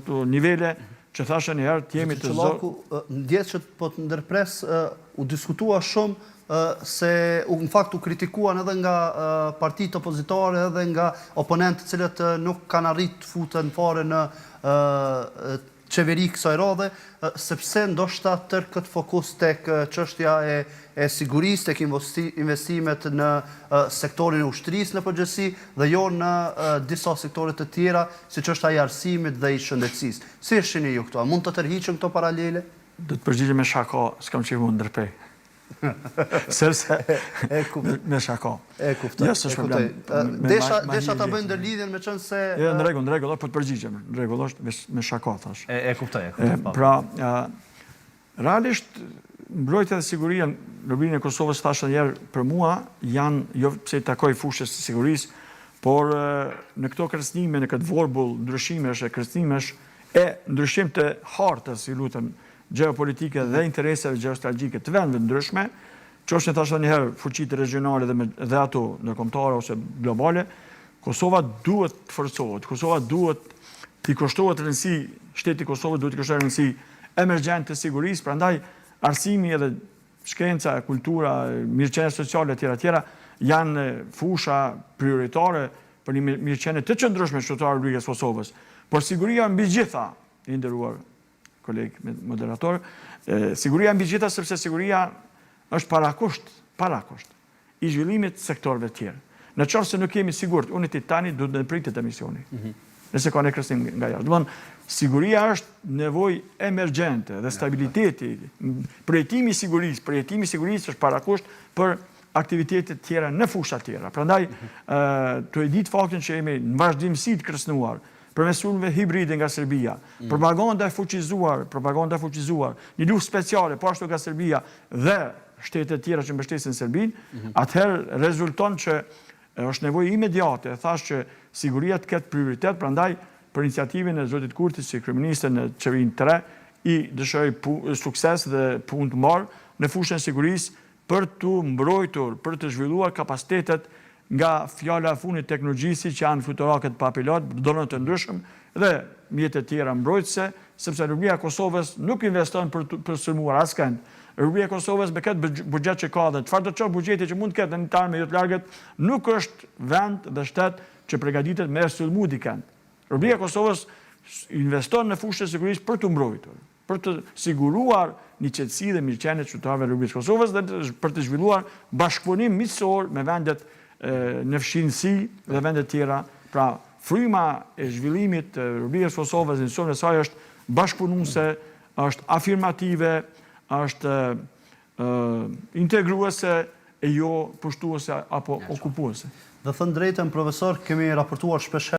këto nivele që thashë njëherë të jemi të Çollaku, ndjes që po të ndërpres, u diskutua shumë se në fakt u kritikuan edhe nga partitë opozitare edhe nga oponentë të cilët nuk kanë arritë të futen fare në qeveri kësaj radhe, sepse ndoshta tërë këtë fokus tek çështja e sigurisë, tek investimet në sektorin e ushtrisë në përgjithësi dhe jo në disa sektore të tjera, siç është ai arsimit dhe i shëndetësisë. Si e shihni ju këto? A mund të tërhiqen këto paralele? Do të përgjigjem me shaka, s'kam qenë mund ndërpej. Sepse me shaka. E kuptoj. Jo, s'është problem. Desha ta bëj ndërlidhjen me qenë se Jo, në rregull, po të përgjigjem. Në rregull është me shaka thash. E kuptoj. Pra, realisht mbrojtja dhe siguria në Republikën e Kosovës thashë një herë për mua janë jo pse i takoj fushës së sigurisë, por në këto kërcënime, në këtë vorbull ndryshimesh e kërcënimesh e ndryshim të hartës, si lutem, geopolitike dhe interesave geostrategjike të vendeve ndryshme, që është në thashë një herë fuqitë regionale dhe ato ndërkombëtare ose globale, Kosova duhet të forcohet, Kosova duhet të kushtohet rëndësi, shteti i Kosovës duhet të kushtohet rëndësi emergjente të sigurisë, prandaj arsimi edhe shkenca, kultura, mirëqenie sociale etj. Janë fusha prioritare për një mirëqenie të qëndrueshme shtetërore të Republikës Kosovës. Por siguria mbi gjitha, i nderuar koleg moderator, siguria mbi gjitha sepse siguria është parakusht i zhvillimit të sektorëve të tjerë. Në qoftë se nuk jemi sigurt, unë tani duhet të pritet emisioni. Nëse ka ne kërcënim nga jashtë. Domthonë, siguria është nevojë emergjente dhe stabiliteti, projektimi i sigurisë është parakusht për aktivitete të tjera në fusha të tjera. Prandaj, të e ditë faktin që jemi në vazhdimsi të kërcënuar përmes sulmeve hibride nga Serbia, propaganda e fuqizuar, një luftë speciale po ashtu nga Serbia dhe shtete tjera që mbështesin Serbinë, atëherë rezulton që është nevojë imediate, thash që siguria të ketë prioritet, prandaj për iniciativën e zotit Kurti si kryeminist në qeverinë 3 i dëshiroj sukses dhe punë të mbarë në fushën e sigurisë për të mbrojtur, për të zhvilluar kapacitetet nga fjala e fundit teknologjisë që janë fluturakët pa pilot, dronët të ndryshëm dhe mjetet tjera mbrojtëse, sepse Republika e Kosovës nuk investon për sulmuar askënd. Republika e Kosovës me këtë buxhet që ka dhe çfarë do të çojë buxheti që mund të ketë në një me jo të largët, nuk është vend dhe shtet që përgatitet me sulmu dikënd. Republika e Kosovës investon në fushën e sigurisë për të mbrojtur, për të siguruar një qetësi dhe mirëqenie të qytetarëve të Republikës Kosovës dhe për të zhvilluar bashkëpunim miqësor me vendet në fshinësi dhe vendet tjera. Pra, fryma e zhvillimit të Republikës Kosovës në zonën e saj është bashkëpunuese, është afirmative, është integruese e jo pushtuese apo okupuese. Dhe thënë drejtën, profesor, kemi raportuar shpesh